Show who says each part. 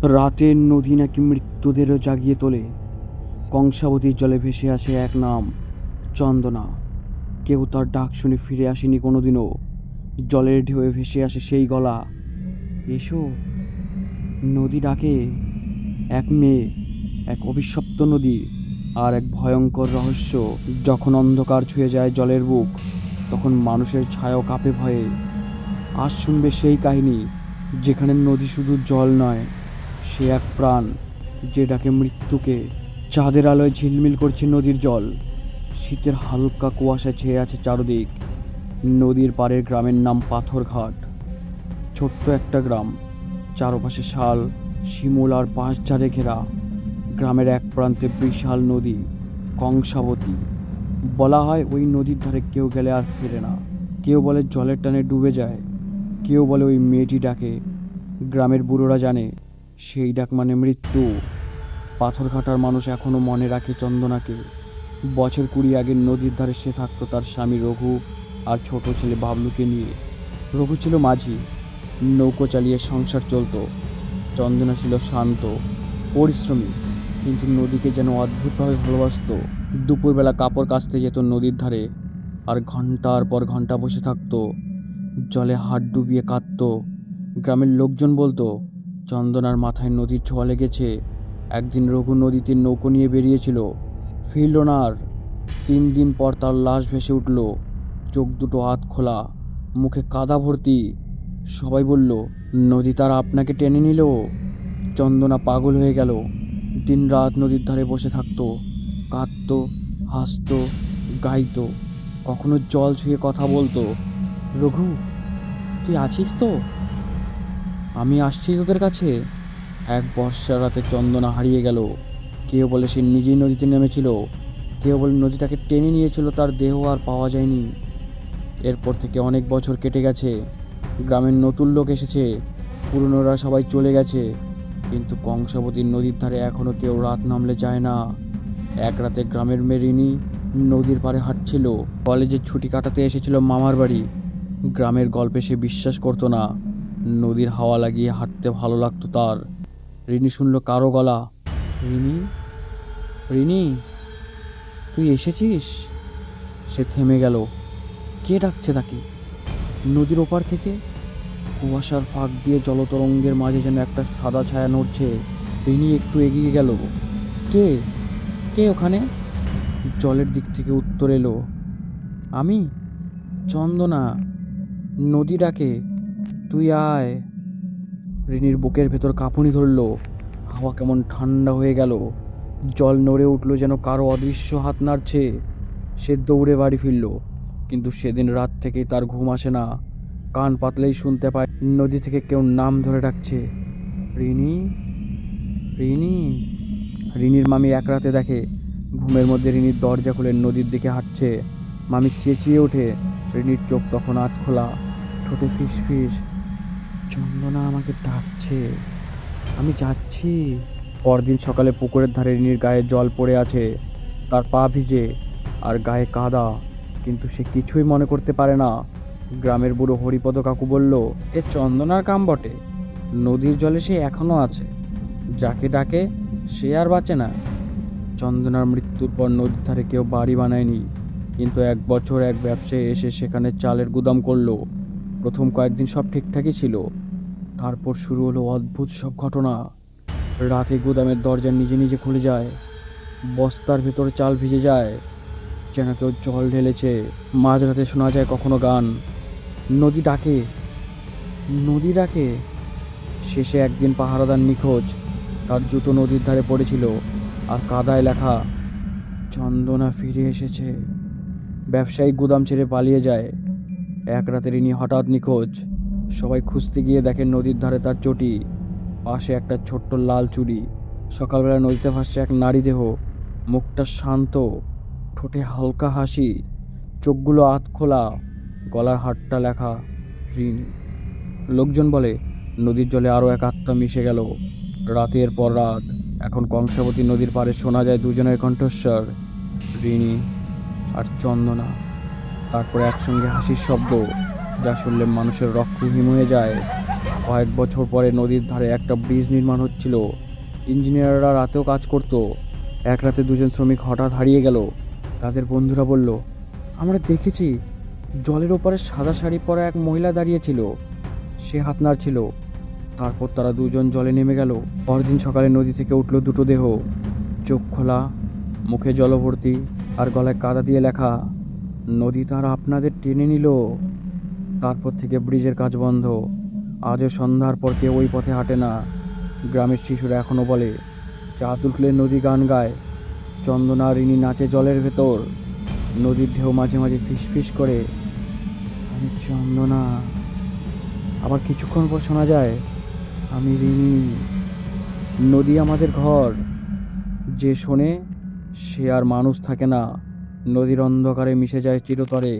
Speaker 1: রাতের নদী নাকি মৃত্যুদেরও জাগিয়ে তোলে। কংসাবতীর জলে ভেসে আসে এক নাম, চন্দনা। কেউ তার ডাক শুনে ফিরে আসেনি কোনোদিনও। জলের ঢেউয়ে ভেসে আসে সেই গলা, এসো। নদী ডাকে, এক মেয়ে, এক অভিশপ্ত নদী, আর এক ভয়ঙ্কর রহস্য। যখন অন্ধকার ছুঁয়ে যায় জলের বুক, তখন মানুষের ছায়াও কাঁপে ভয়ে। আজ শুনবে সেই কাহিনী, যেখানে নদী শুধু জল নয়, সে এক প্রাণ যে ডাকে মৃত্যুকে। চাঁদের আলোয় ঝিলমিল করছে নদীর জল, শীতের হালকা কুয়াশা ছেয়ে আছে চারদিক। নদীর পাড়ের গ্রামের নাম পাথরঘাট। ছোট্ট একটা গ্রাম, চারপাশে শাল, শিমুল আর বাঁশঝাড়ে ঘেরা। গ্রামের এক প্রান্তে বিশাল নদী, কংসাবতী। বলা হয় ওই নদীর ধারে কেউ গেলে আর ফেরে না। কেউ বলে জলের টানে ডুবে যায়, কেউ বলে ওই মেয়েটি ডাকে। গ্রামের বুড়োরা জানে, সেই ডাক মানে মৃত্যু। পাথরঘাটার মানুষ এখনো মনে রাখে চন্দনাকে। বছর 20 আগে নদীর ধারে সে থাকতো তার স্বামী রঘু আর ছোট ছেলে বাবলুকে নিয়ে। রঘু ছিল মাঝি, নৌকো চালিয়ে সংসার চলতো। চন্দনা ছিল শান্ত, পরিশ্রমী, কিন্তু নদীকে যেন অদ্ভুতভাবে ভালোবাসতো। দুপুরবেলা কাপড় কাচতে যেত নদীর ধারে, আর ঘন্টার পর ঘন্টা বসে থাকতো, জলে হাত ডুবিয়ে কাঁদতো। গ্রামের লোকজন বলতো চন্দনার মাথায় নদীর ছোঁয়া লেগেছে। একদিন রঘু নদীতে নৌকো নিয়ে বেরিয়েছিল, ফিরল না আর। 3 দিন পর তার লাশ ভেসে উঠল, চোখ দুটো আধ খোলা, মুখে কাদা ভর্তি। সবাই বলল, নদী তার আপনাকে টেনে নিল। চন্দনা পাগল হয়ে গেল। দিনরাত নদীর ধারে বসে থাকতো, কাঁদতো, হাসতো, গাইতো, কখনো জল ছুঁয়ে কথা বলতো, রঘু, তুই আছিস তো? আমি আসছি তোদের কাছে। এক বর্ষা রাতে চন্দনা হারিয়ে গেল। কেউ বলে সে নিজেই নদীতে নেমেছিল, কেউ বলে নদী তাকে টেনে নিয়েছিল, তার দেহ আর পাওয়া যায়নি। এরপর থেকে অনেক বছর কেটে গেছে, গ্রামের নতুন লোক এসেছে, পুরনোরা সবাই চলে গেছে, কিন্তু কংসাবতীর নদীর ধারে এখনো কেউ রাত নামলে যায় না। এক রাতে গ্রামের মেয়ে রিনি নদীর পাড়ে হাঁটছিল। কলেজের ছুটি কাটাতে এসেছিল মামার বাড়ি। গ্রামের গল্পে সে বিশ্বাস করতো না, নদীর হাওয়া লাগিয়ে হাঁটতে ভালো লাগতো তার। রিনি শুনল কারো গলা, রিনি, রিনি, তুই এসেছিস? সে থেমে গেল। কে ডাকছে তাকে? নদীর ওপার থেকে কুয়াশার ফাঁক দিয়ে জলতরঙ্গের মাঝে যেন একটা সাদা ছায়া নড়ছে। রিনি একটু এগিয়ে গেল। কে? কে ওখানে? জলের দিক থেকে উত্তর এলো, আমি, চন্দনা। নদী ডাকে, তুই আয়। রিনির বুকের ভেতর কাঁপুনি ধরল, হাওয়া কেমন ঠান্ডা হয়ে গেল, জল নড়ে উঠল যেন কারো অদৃশ্য হাত নাড়ছে। সে দৌড়ে বাড়ি ফিরল, কিন্তু সেদিন রাত থেকেই তার ঘুম আসে না। কান পাতলেই শুনতে পায় নদী থেকে কেউ নাম ধরে ডাকছে, রিনি, রিনি। রিনির মামি এক রাতে দেখে ঘুমের মধ্যে রিনির দরজা খুলে নদীর দিকে হাঁটছে। মামি চেঁচিয়ে ওঠে। রিনির চোখ তখন আধ খোলা, ঠোঁটে ফিস ফিস, চন্দনা আমাকে ডাকছে, আমি যাচ্ছি। পরদিন সকালে পুকুরের ধারে রিনির গায়ে জল পড়ে আছে, তার পা ভিজে আর গায়ে কাদা, কিন্তু সে কিছুই মনে করতে পারে না। গ্রামের বুড়ো হরিপদ কাকু বলল, এ চন্দনার কাম বটে, নদীর জলে সে এখনো আছে, যাকে ডাকে সে আর বাঁচে না। চন্দনার মৃত্যুর পর নদীর ধারে কেউ বাড়ি বানায়নি, কিন্তু 1 বছর এক ব্যবসায়ী এসে সেখানে চালের গুদাম করলো। প্রথম কয়েকদিন সব ঠিকঠাকই ছিল, তারপর শুরু হলো অদ্ভুত সব ঘটনা। রাতে গুদামের দরজা নিজে নিজে খুলে যায়, বস্তার ভেতর চাল ভিজে যায়, যেন কেউ জল ঢেলেছে। মাঝরাতে শোনা যায় কখনো গান, নদী ডাকে, নদী ডাকে। শেষে একদিন পাহারাদার নিখোঁজ, তার জুতো নদীর ধারে পড়েছিল, আর কাদায় লেখা, চন্দনা ফিরে এসেছে। ব্যবসায়ী গুদাম ছেড়ে পালিয়ে যায়। এক রাতে রিনি হঠাৎ নিখোঁজ। সবাই খুঁজতে গিয়ে দেখে নদীর ধারে তার চটি, পাশে একটা ছোট্ট লাল চুড়ি। সকালবেলা নদীতে ভাসছে এক নারী দেহ, মুখটা শান্ত, ঠোঁটে হালকা হাসি, চোখগুলো আধ খোলা, গলার হারটা লেখা রিনি। লোকজন বলে নদীর জলে আরও এক আত্মা মিশে গেল। রাতের পর রাত এখন কংসাবতী নদীর পাড়ে শোনা যায় দুজনের কণ্ঠস্বর, রিনি আর চন্দনা। তারপরে একসঙ্গে হাসির শব্দ, যা শুনলে মানুষের রক্ত হিম হয়ে যায়। কয়েক বছর পরে নদীর ধারে একটা ব্রিজ নির্মাণ হচ্ছিল। ইঞ্জিনিয়াররা রাতেও কাজ করতো। এক রাতে দুজন শ্রমিক হঠাৎ হারিয়ে গেল। তাদের বন্ধুরা বলল, আমরা দেখেছি জলের ওপারে সাদা শাড়ি পরা এক মহিলা দাঁড়িয়েছিল, সে হাত নাড়ছিল। তারপর তারা দুজন জলে নেমে গেল। পরদিন সকালে নদী থেকে উঠল দুটো দেহ, চোখ খোলা, মুখে জলভর্তি আর গলায় কাদা দিয়ে লেখা, নদী তার আপনাদের টেনে নিল। তারপর থেকে ব্রিজের কাজ বন্ধ। আজও সন্ধ্যার পর কেউ ওই পথে হাঁটে না। গ্রামের শিশুরা এখনো বলে, চাঁদ উঠলে নদী গান গায়, চন্দনা রিনি নাচে জলের ভেতর, নদীর ঢেউ মাঝে মাঝে ফিসফিস করে, আমি চন্দনা। আবার কিছুক্ষণ পর শোনা যায়, আমি রিনি, নদী আমাদের ঘর। যে শোনে সে আর মানুষ থাকে না, নদীর অন্ধকারে মিশে যায় চিরতরে।